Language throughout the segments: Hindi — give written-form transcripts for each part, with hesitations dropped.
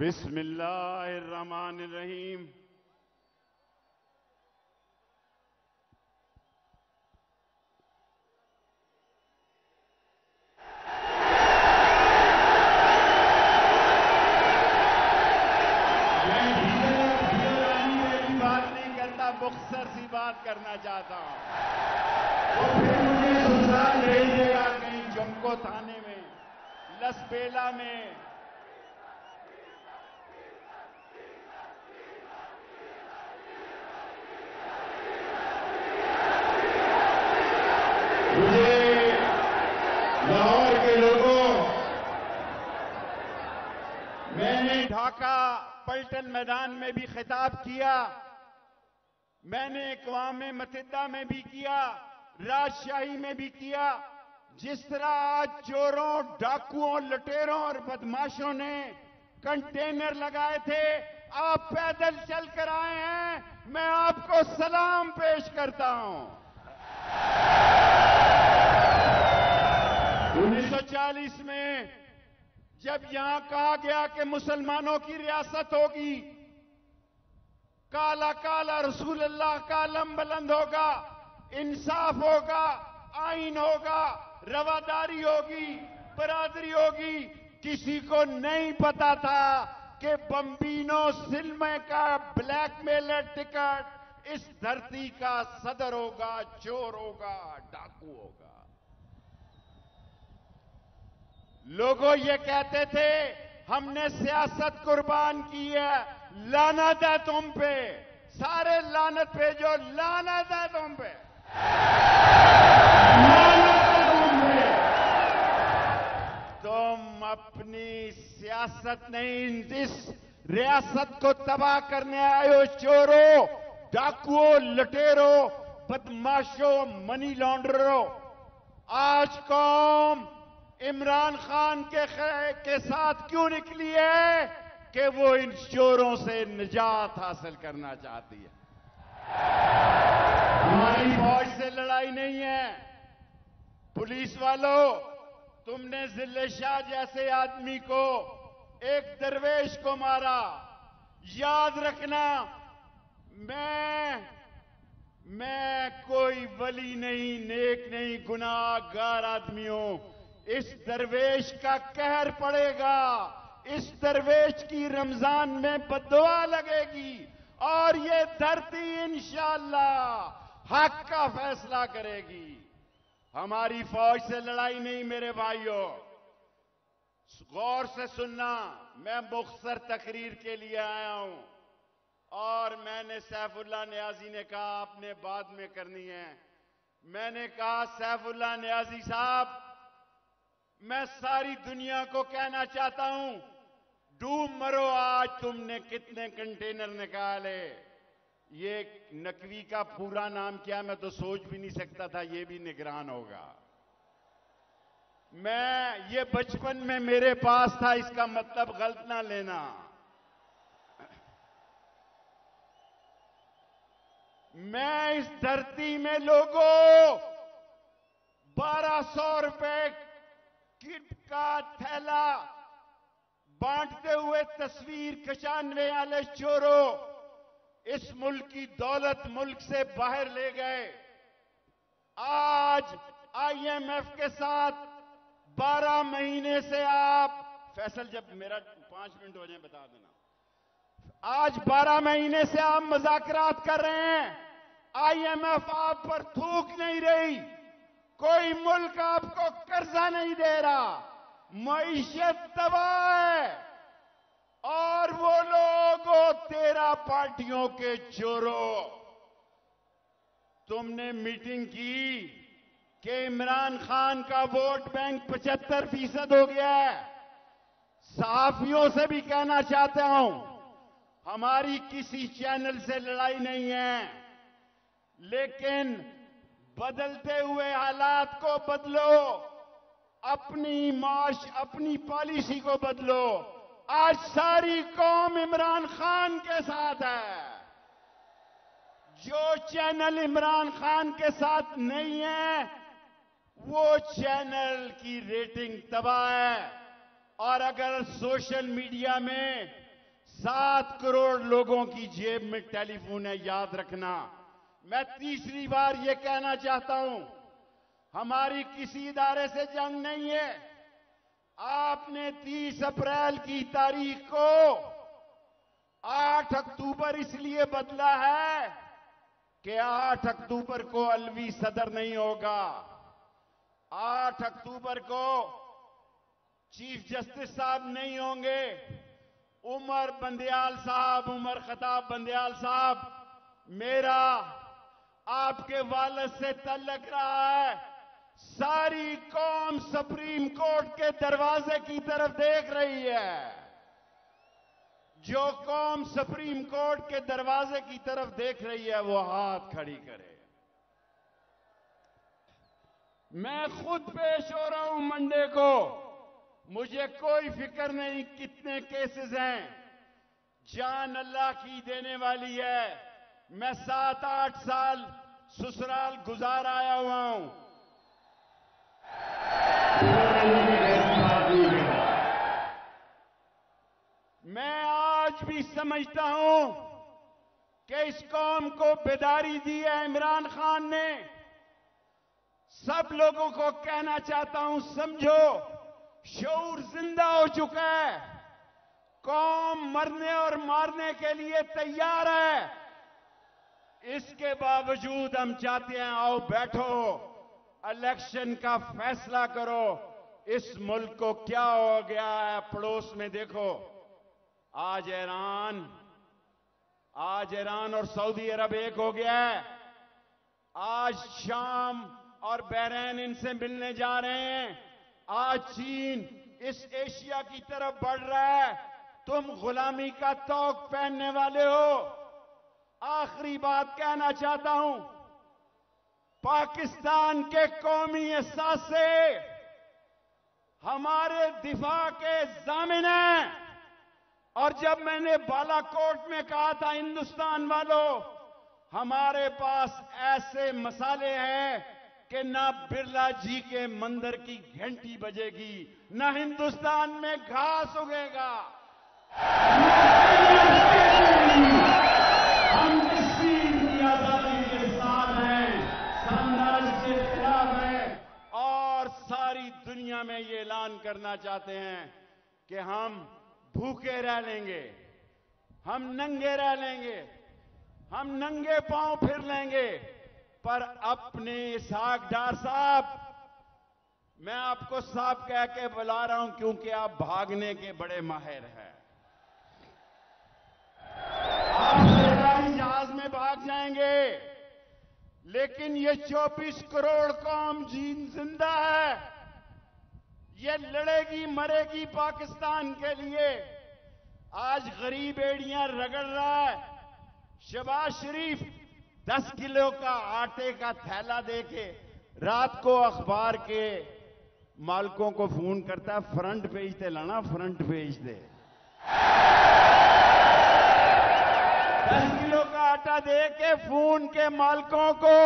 बिस्मिल्लाहिर्रहमानिर्रहीम। मुख्तसर सी बात करना चाहता हूं। वो फिर मुझे ससुराल भेज देगा कहीं जमको थाने में, लसबेला में। मुझे लाहौर के लोगों, मैंने ढाका पलटन मैदान में भी खिताब किया, मैंने अक़वाम मुत्तहिदा में भी किया, राजशाही में भी किया। जिस तरह आज चोरों, डाकुओं, लुटेरों और बदमाशों ने कंटेनर लगाए थे, आप पैदल चलकर आए हैं, मैं आपको सलाम पेश करता हूं। 1940 में जब यहां कहा गया कि मुसलमानों की रियासत होगी, काला काला रसूलुल्लाह का अलम बुलंद होगा, इंसाफ होगा, आइन होगा, रवादारी होगी, बरादरी होगी, किसी को नहीं पता था कि बम्बिनो सिनेमा का ब्लैकमेलर टिकट इस धरती का सदर होगा, चोर होगा, डाकू होगा। लोगों ये कहते थे हमने सियासत कुर्बान की है, लानत है तुम पे, सारे लानत भेजो, लानत है तुम पे, लानत है तुम पे। तुम अपनी सियासत नहीं, इस रियासत को तबाह करने आए हो। चोरों, डाकुओं, लुटेरों, बदमाशों, मनी लॉन्ड्ररों। आज कौम इमरान खान के साथ क्यों निकली है कि वो इन चोरों से निजात हासिल करना चाहती है। हमारी फौज से लड़ाई नहीं है। पुलिस वालों, तुमने जिले शाह जैसे आदमी को, एक दरवेश को मारा। याद रखना, मैं कोई वली नहीं, नेक नहीं, गुनाहगार आदमी हूं। इस दरवेश का कहर पड़ेगा, इस दरवेश की रमजान में बद्दुआ लगेगी और ये धरती इंशाअल्लाह हक का फैसला करेगी। हमारी फौज से लड़ाई नहीं मेरे भाइयों। गौर से सुनना, मैं मुख्तसर तकरीर के लिए आया हूं और मैंने सैफुल्लाह नियाजी ने कहा आपने बाद में करनी है। मैंने कहा सैफुल्लाह नियाजी साहब, मैं सारी दुनिया को कहना चाहता हूं, डूब मरो। आज तुमने कितने कंटेनर निकाले, ये नकवी का पूरा नाम क्या, मैं तो सोच भी नहीं सकता था ये भी निगरान होगा। ये बचपन में मेरे पास था, इसका मतलब गलत ना लेना। मैं इस धरती में लोगों 1200 रुपए किट का थैला बांटते हुए तस्वीर खिंचाने वाले चोरों इस मुल्क की दौलत मुल्क से बाहर ले गए। आज IMF के साथ 12 महीने से आप, फैसल जब मेरा 5 मिनट हो जाए बता देना। आज 12 महीने से आप मुज़ाकरात कर रहे हैं, IMF आप पर थूक नहीं रही, कोई मुल्क आपको कर्जा नहीं दे रहा, मईशत तबाह है। और वो लोगों 13 पार्टियों के चोरों, तुमने मीटिंग की कि इमरान खान का वोट बैंक 75% हो गया है। सहाफियों से भी कहना चाहता हूं, हमारी किसी चैनल से लड़ाई नहीं है, लेकिन बदलते हुए हालात को बदलो, अपनी माश, अपनी पॉलिसी को बदलो। आज सारी कौम इमरान खान के साथ है। जो चैनल इमरान खान के साथ नहीं है, वो चैनल की रेटिंग तबाह है। और अगर सोशल मीडिया में 7 करोड़ लोगों की जेब में टेलीफोन है, याद रखना। मैं तीसरी बार यह कहना चाहता हूं, हमारी किसी इदारे से जंग नहीं है। आपने 30 अप्रैल की तारीख को 8 अक्टूबर इसलिए बदला है कि 8 अक्टूबर को अलवी सदर नहीं होगा। 8 अक्टूबर को चीफ जस्टिस साहब नहीं होंगे। उमर बंदयाल साहब, उमर खताब बंदयाल साहब, मेरा आपके वालिद से तल्लक रहा है। सारी कौम सुप्रीम कोर्ट के दरवाजे की तरफ देख रही है। जो कौम सुप्रीम कोर्ट के दरवाजे की तरफ देख रही है वो हाथ खड़ी करे। मैं खुद पेश हो रहा हूं मंडे को। मुझे कोई फिक्र नहीं कितने केसेस हैं, जान अल्लाह की देने वाली है। मैं 7-8 साल ससुराल गुजार आया हुआ हूं। मैं आज भी समझता हूं कि इस कौम को बेदारी दी है इमरान खान ने। सब लोगों को कहना चाहता हूं, समझो, शऊर जिंदा हो चुका है। कौम मरने और मारने के लिए तैयार है। इसके बावजूद हम चाहते हैं, आओ बैठो, इलेक्शन का फैसला करो। इस मुल्क को क्या हो गया है पड़ोस में देखो। आज ईरान और सऊदी अरब एक हो गया है। आज शाम और बहरीन इनसे मिलने जा रहे हैं। आज चीन इस एशिया की तरफ बढ़ रहा है। तुम गुलामी का तौक पहनने वाले हो। आखिरी बात कहना चाहता हूं, पाकिस्तान के कौमी एहसास से हमारे दिफा के जामिन हैं। और जब मैंने बालाकोट में कहा था, हिंदुस्तान वालों, हमारे पास ऐसे मसाले हैं कि ना बिरला जी के मंदिर की घंटी बजेगी, ना हिंदुस्तान में घास उगेगा। हम किसी की आजादी के साथ हैं, साम्राज्य के खिलाफ हैं और सारी दुनिया में ये ऐलान करना चाहते हैं कि हम भूखे रह लेंगे, हम नंगे रह लेंगे, हम नंगे पांव फिर लेंगे। पर अपने इसहाक डार साहब, मैं आपको साहब कह के बुला रहा हूं क्योंकि आप भागने के बड़े माहिर हैं। आप हवाई जहाज में भाग जाएंगे, लेकिन ये 24 करोड़ कौम जिंदा है। ये लड़ेगी मरेगी पाकिस्तान के लिए। आज गरीब एड़ियां रगड़ रहा है। शहबाज शरीफ 10 किलो का आटे का थैला देके रात को अखबार के मालिकों को फोन करता है, फ्रंट पेज पे लाना, फ्रंट पेज दे। 10 किलो का आटा देके फोन के मालिकों को,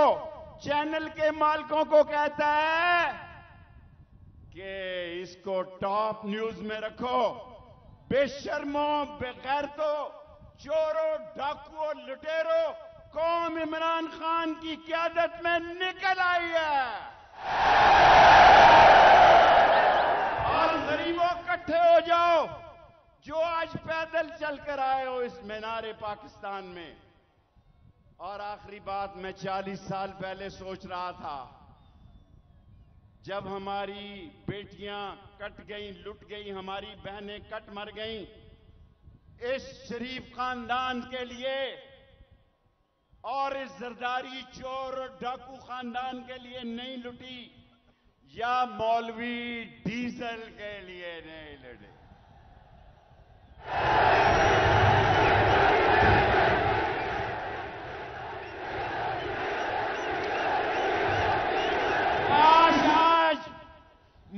चैनल के मालिकों को कहता है कि इसको टॉप न्यूज में रखो। बेशर्मों, बेगैरतों, चोरों, डाकुओं, लुटेरों, कौम इमरान खान की क़यादत में निकल आई है। और गरीबों इकट्ठे हो जाओ, जो आज पैदल चलकर आए हो इस मीनारे पाकिस्तान में। और आखिरी बात, मैं 40 साल पहले सोच रहा था, जब हमारी बेटियां कट गईं, लुट गईं, हमारी बहनें कट मर गईं, इस शरीफ खानदान के लिए और इस जरदारी चोर और डाकू खानदान के लिए नहीं लुटी, या मौलवी डीजल के लिए नहीं लड़े।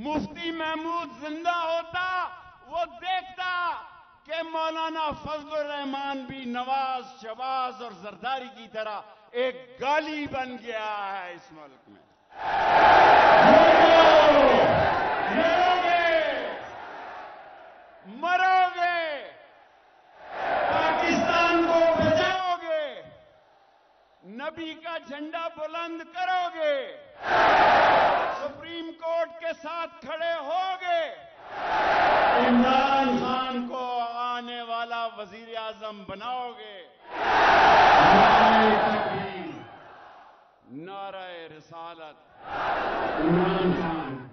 मुफ्ती महमूद जिंदा होता, वो देखता कि मौलाना फजलुर रहमान भी नवाज, शहबाज और जरदारी की तरह एक गाली बन गया है इस मुल्क में। मरोगे, मरोगे। नबी का झंडा बुलंद करोगे, सुप्रीम कोर्ट के साथ खड़े होगे, इमरान खान को आने वाला वजीर आजम बनाओगे। नारे तकबीर, नारे रिसालत, इमरान खान।